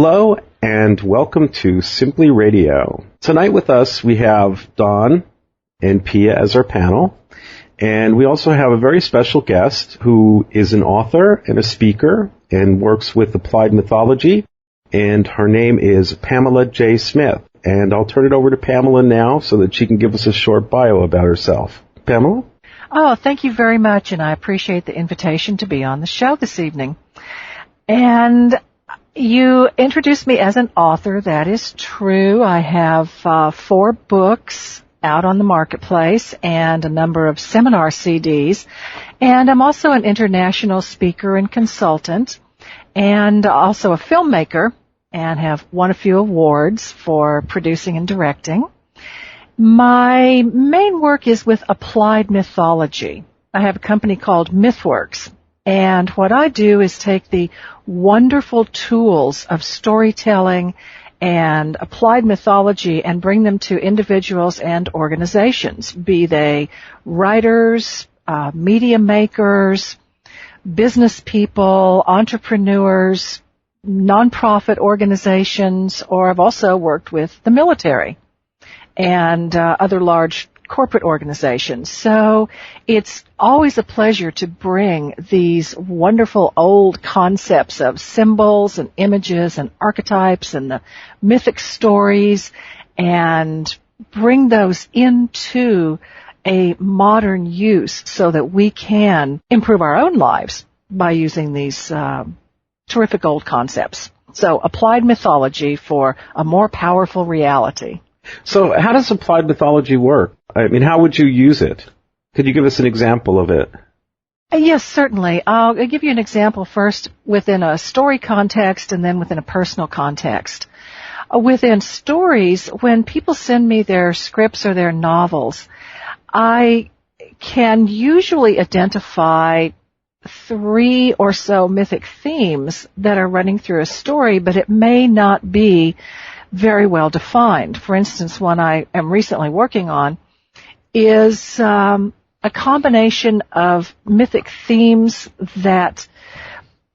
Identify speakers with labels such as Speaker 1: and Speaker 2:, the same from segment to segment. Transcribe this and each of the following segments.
Speaker 1: Hello and welcome to Simply Radio. Tonight with us we have Don and Pia as our panel, and we also have a very special guest who is an author and a speaker and works with applied mythology, and her name is Pamela Jaye Smith. And I'll turn it over to Pamela now so that she can give us a short bio about herself. Pamela?
Speaker 2: Oh, thank you very much, and I appreciate the invitation to be on the show this evening. And you introduced me as an author. That is true. I have 4 books out on the marketplace and a number of seminar CDs. And I'm also an international speaker and consultant and also a filmmaker and have won a few awards for producing and directing. My main work is with applied mythology. I have a company called MythWorks. And what I do is take the wonderful tools of storytelling and applied mythology and bring them to individuals and organizations, be they writers, media makers, business people, entrepreneurs, nonprofit organizations, or I've also worked with the military and other large corporate organizations. So it's always a pleasure to bring these wonderful old concepts of symbols and images and archetypes and the mythic stories and bring those into a modern use so that we can improve our own lives by using these terrific old concepts. So applied mythology for a more powerful reality.
Speaker 1: So how does applied mythology work? I mean, how would you use it? Could you give us an example of it?
Speaker 2: Yes, certainly. I'll give you an example first within a story context and then within a personal context. Within stories, when people send me their scripts or their novels, I can usually identify 3 or so mythic themes that are running through a story, but it may not be very well defined. For instance, one I am recently working on is a combination of mythic themes that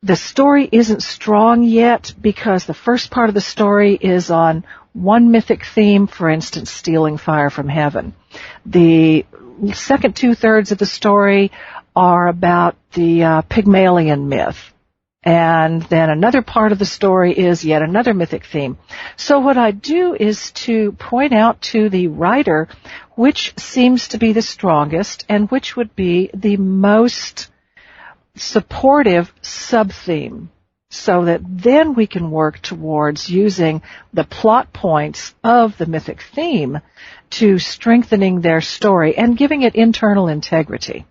Speaker 2: the story isn't strong yet because the first part of the story is on one mythic theme, for instance, stealing fire from heaven. The second 2/3 of the story are about the Pygmalion myth. And then another part of the story is yet another mythic theme. So what I do is to point out to the writer which seems to be the strongest and which would be the most supportive sub-theme, so that then we can work towards using the plot points of the mythic theme to strengthening their story and giving it internal integrity.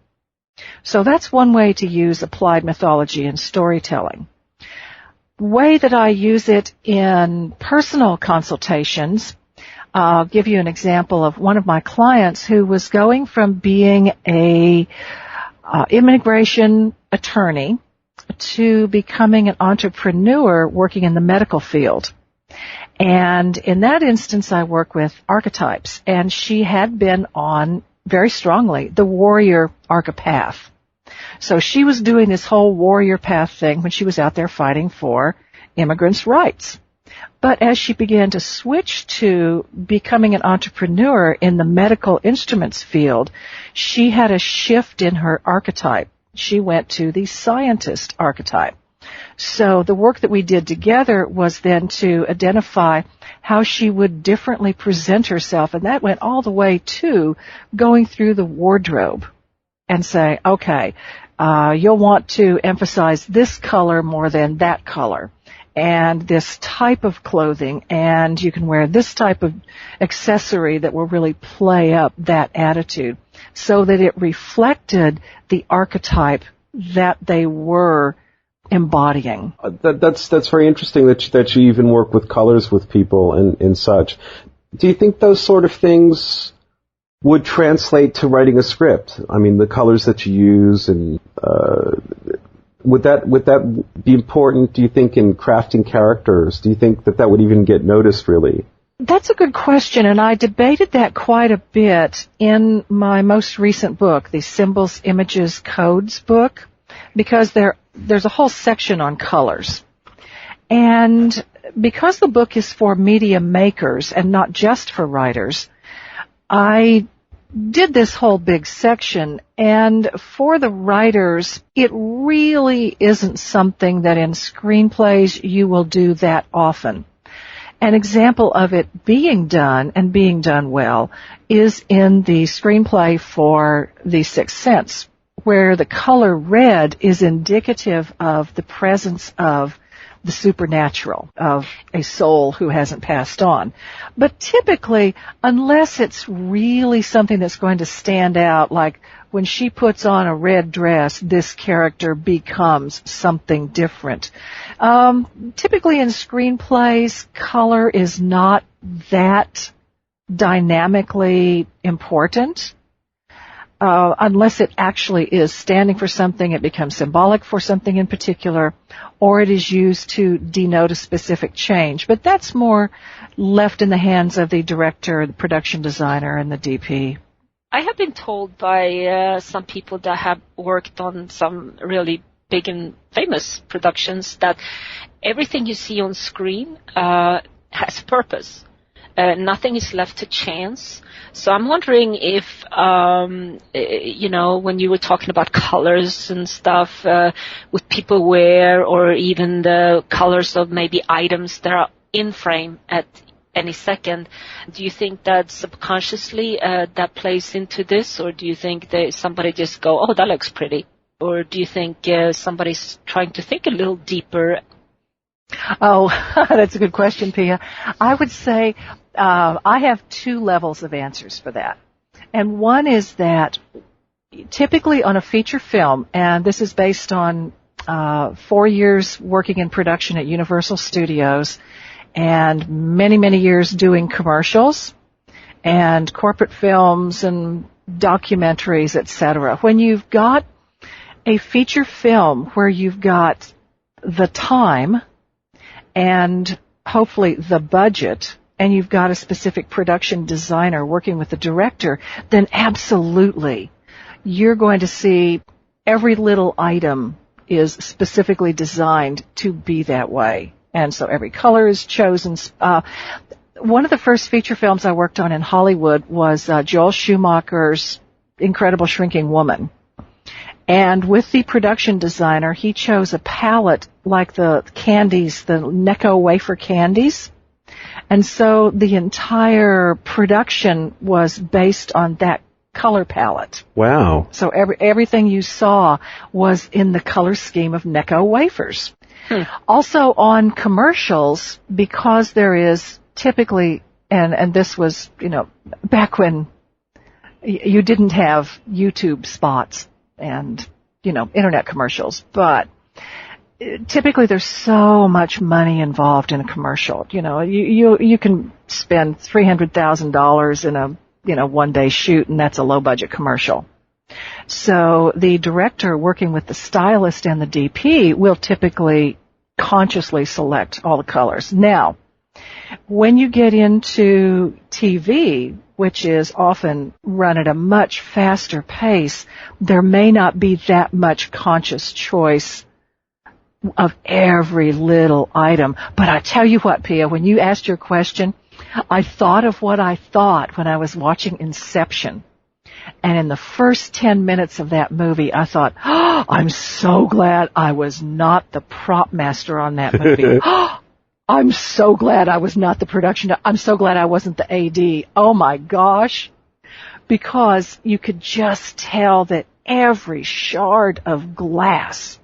Speaker 2: So that's one way to use applied mythology in storytelling. The way that I use it in personal consultations, I'll give you an example of one of my clients who was going from being a immigration attorney to becoming an entrepreneur working in the medical field. And in that instance, I work with archetypes, and she had been on very strongly the warrior archepath. So she was doing this whole warrior path thing when she was out there fighting for immigrants' rights. But as she began to switch to becoming an entrepreneur in the medical instruments field, she had a shift in her archetype. She went to the scientist archetype. So the work that we did together was then to identify how she would differently present herself, and that went all the way to going through the wardrobe and say, okay, you'll want to emphasize this color more than that color, and this type of clothing, and you can wear this type of accessory that will really play up that attitude so that it reflected the archetype that they were embodying.
Speaker 1: That's very interesting that you even work with colors with people and such. Do you think those sort of things would translate to writing a script? I mean, the colors that you use, and would that be important, do you think, in crafting characters? Do you think that would even get noticed, really?
Speaker 2: That's a good question, and I debated that quite a bit in my most recent book, the Symbols, Images, Codes book, because there's a whole section on colors. And because the book is for media makers and not just for writers, I did this whole big section, and for the writers, it really isn't something that in screenplays you will do that often. An example of it being done and being done well is in the screenplay for The Sixth Sense, where the color red is indicative of the presence of the supernatural, of a soul who hasn't passed on. But typically, unless it's really something that's going to stand out, like when she puts on a red dress, this character becomes something different. Typically in screenplays, color is not that dynamically important. Unless it actually is standing for something, it becomes symbolic for something in particular, or it is used to denote a specific change. But that's more left in the hands of the director, the production designer, and the DP.
Speaker 3: I have been told by some people that have worked on some really big and famous productions that everything you see on screen has purpose. Nothing is left to chance. So I'm wondering if, when you were talking about colors and stuff, what people wear, or even the colors of maybe items that are in frame at any second, do you think that subconsciously that plays into this, or do you think that somebody just go, oh, that looks pretty? Or do you think somebody's trying to think a little deeper?
Speaker 2: Oh, that's a good question, Pia. I would say I have two levels of answers for that. And one is that typically on a feature film, and this is based on 4 years working in production at Universal Studios and many, many years doing commercials and corporate films and documentaries, etc. When you've got a feature film where you've got the time and hopefully the budget, and you've got a specific production designer working with the director, then absolutely you're going to see every little item is specifically designed to be that way. And so every color is chosen. One of the first feature films I worked on in Hollywood was Joel Schumacher's Incredible Shrinking Woman. And with the production designer, he chose a palette like the candies, the Necco wafer candies. And so the entire production was based on that color palette.
Speaker 1: Wow.
Speaker 2: So everything you saw was in the color scheme of Necco wafers. Also on commercials, because there is typically, and this was, back when you didn't have YouTube spots and, internet commercials, but typically there's so much money involved in a commercial. You can spend $300,000 in a one-day shoot, and that's a low-budget commercial. So the director working with the stylist and the DP will typically consciously select all the colors. Now, when you get into TV, which is often run at a much faster pace, there may not be that much conscious choice of every little item. But I tell you what, Pia, when you asked your question, I thought of what I thought when I was watching Inception. And in the first 10 minutes of that movie, I thought, oh, I'm so glad I was not the prop master on that movie. I'm so glad I was not the production. I'm so glad I wasn't the AD. Oh, my gosh. Because you could just tell that every shard of glass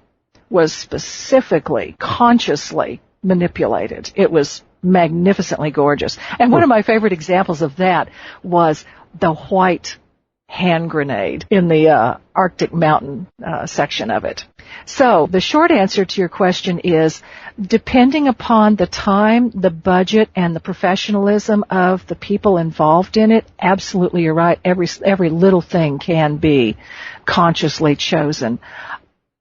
Speaker 2: was specifically, consciously manipulated. It was magnificently gorgeous. And one of my favorite examples of that was the white hand grenade in the Arctic mountain section of it. So the short answer to your question is, depending upon the time, the budget, and the professionalism of the people involved in it, absolutely you're right. Every little thing can be consciously chosen.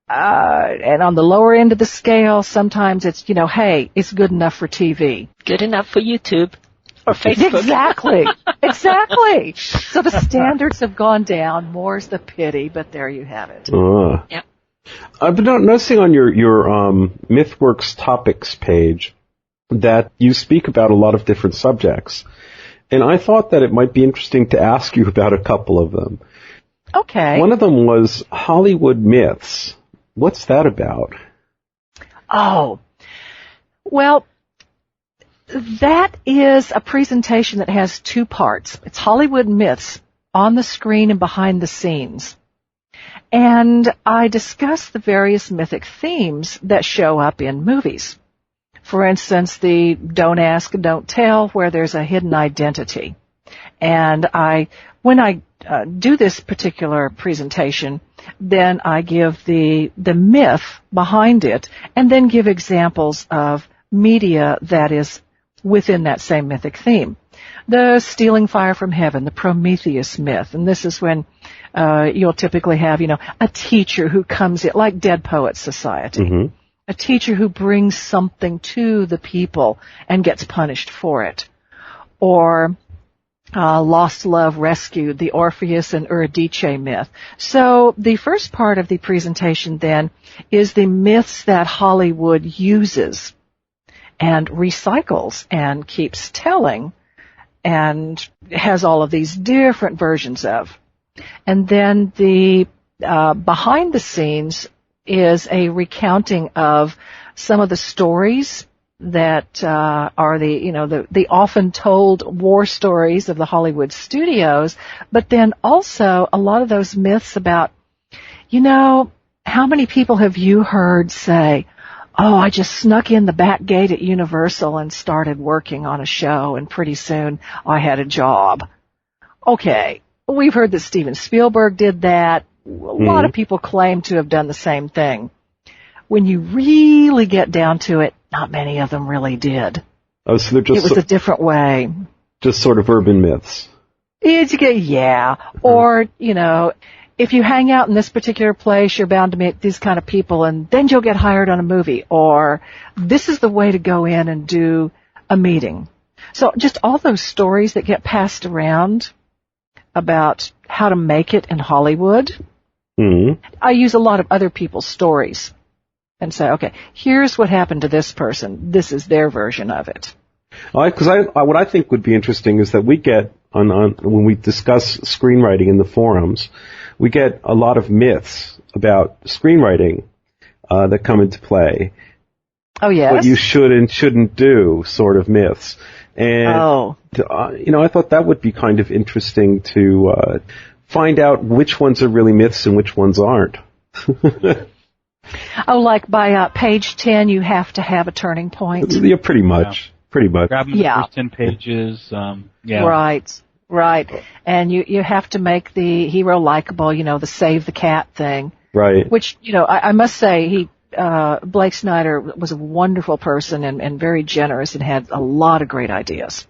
Speaker 2: And on the lower end of the scale, sometimes it's, hey, it's good enough for TV.
Speaker 3: Good enough for YouTube or Facebook.
Speaker 2: Exactly. So the standards have gone down. More's the pity, but there you have it.
Speaker 3: Yeah.
Speaker 1: I've been noticing on your MythWorks topics page that you speak about a lot of different subjects. And I thought that it might be interesting to ask you about a couple of them.
Speaker 2: Okay.
Speaker 1: One of them was Hollywood myths. What's that about?
Speaker 2: Oh, well, that is a presentation that has two parts. It's Hollywood myths on the screen and behind the scenes. And I discuss the various mythic themes that show up in movies. For instance, the don't ask, don't tell, where there's a hidden identity. And when I do this particular presentation, then I give the myth behind it and then give examples of media that is within that same mythic theme. The stealing fire from heaven, the Prometheus myth, and this is when you'll typically have, a teacher who comes in, like Dead Poets Society, mm-hmm. a teacher who brings something to the people and gets punished for it. Or Lost Love Rescued, the Orpheus and Eurydice myth. So the first part of the presentation then is the myths that Hollywood uses and recycles and keeps telling and has all of these different versions of. And then the behind the scenes is a recounting of some of the stories that are the often told war stories of the Hollywood studios, but then also a lot of those myths about, how many people have you heard say, oh, I just snuck in the back gate at Universal and started working on a show, and pretty soon I had a job. Okay, we've heard that Steven Spielberg did that. A lot of people claim to have done the same thing. When you really get down to it, not many of them really did.
Speaker 1: Oh, so they're just...
Speaker 2: It was a different way.
Speaker 1: Just sort of urban myths.
Speaker 2: Yeah. Or, if you hang out in this particular place, you're bound to meet these kind of people, and then you'll get hired on a movie. Or this is the way to go in and do a meeting. So just all those stories that get passed around about how to make it in Hollywood. Mm-hmm. I use a lot of other people's stories and say, okay, here's what happened to this person. This is their version of it.
Speaker 1: Because what I think would be interesting is that we get, when we discuss screenwriting in the forums, we get a lot of myths about screenwriting that come into play.
Speaker 2: Oh, yes?
Speaker 1: What you should and shouldn't do sort of myths. And, I thought that would be kind of interesting to find out which ones are really myths and which ones aren't.
Speaker 2: Like by page 10, you have to have a turning point?
Speaker 1: Yeah, pretty much. Yeah. Pretty much.
Speaker 4: Grab them the first 10 pages.
Speaker 2: Right. And you have to make the hero likable, the save the cat thing.
Speaker 1: Right.
Speaker 2: Which, I must say, Blake Snyder was a wonderful person and very generous and had a lot of great ideas.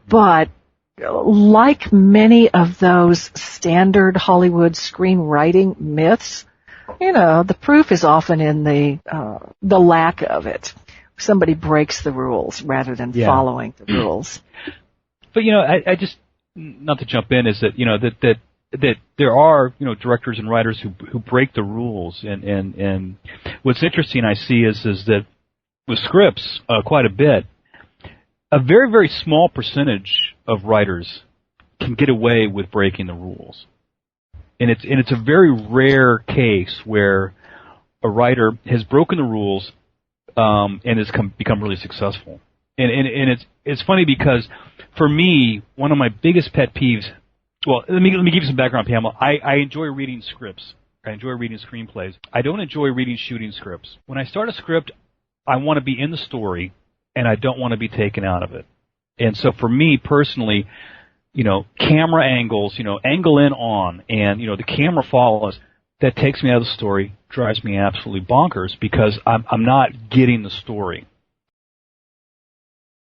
Speaker 2: But like many of those standard Hollywood screenwriting myths, the proof is often in the lack of it. Somebody breaks the rules rather than following the rules.
Speaker 4: But I just, not to jump in, is that that there are directors and writers who break the rules, and what's interesting I see is that with scripts quite a bit, a very, very small percentage of writers can get away with breaking the rules, and it's a very rare case where a writer has broken the rules and has become really successful. And it's funny because for me, one of my biggest pet peeves. Well, let me give you some background, Pamela. I enjoy reading scripts. I enjoy reading screenplays. I don't enjoy reading shooting scripts. When I start a script, I want to be in the story, and I don't want to be taken out of it. And so for me personally, camera angles, angle in on, and the camera follows. That takes me out of the story, drives me absolutely bonkers because I'm not getting the story.